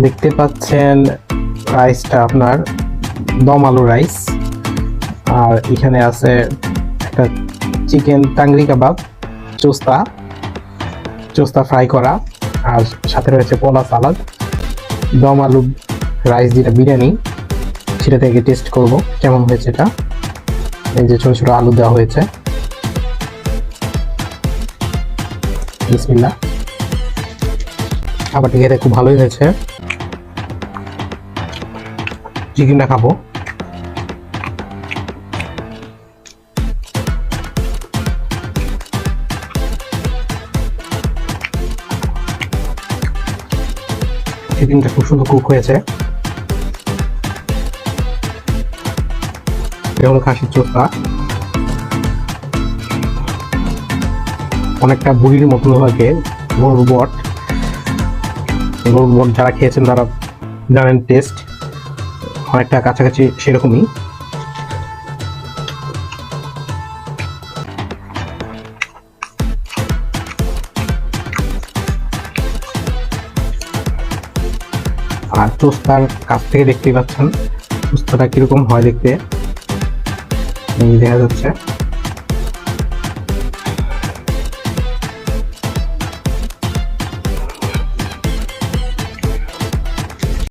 দেখতে পাচ্ছেন রাইসটা আপনার দম আলু রাইস, আর এখানে আছে একটা চিকেন টাংরি কাবাব, চোস্তা চোস্তা ফ্রাই করা, আর সাথে রয়েছে পোলা সালাদ, দম আলু রাইস যেটা বিরিয়ানি সেটা থেকে টেস্ট করব কেমন হয়েছে এটা। এই যে ছোট ছোট আলু দেওয়া হয়েছে, বিসমিল্লাহ। খাবারটি খেতে খুব ভালোই হয়েছে। চিকেনটা খাবো। চিকেনটা খুব সুন্দর কুক হয়েছে। এটা হলো খাসির চোখা, অনেকটা বুড়ির মতো লাগে। গরুর বট যারা খেয়েছেন তারা জানেন টেস্ট অনেকটা কাছাকাছি সেরকমই। আর চোস্তার কাছ থেকে দেখতেই পাচ্ছেন চোস্তাটা কিরকম হয় দেখতে, এই দেখা যাচ্ছে।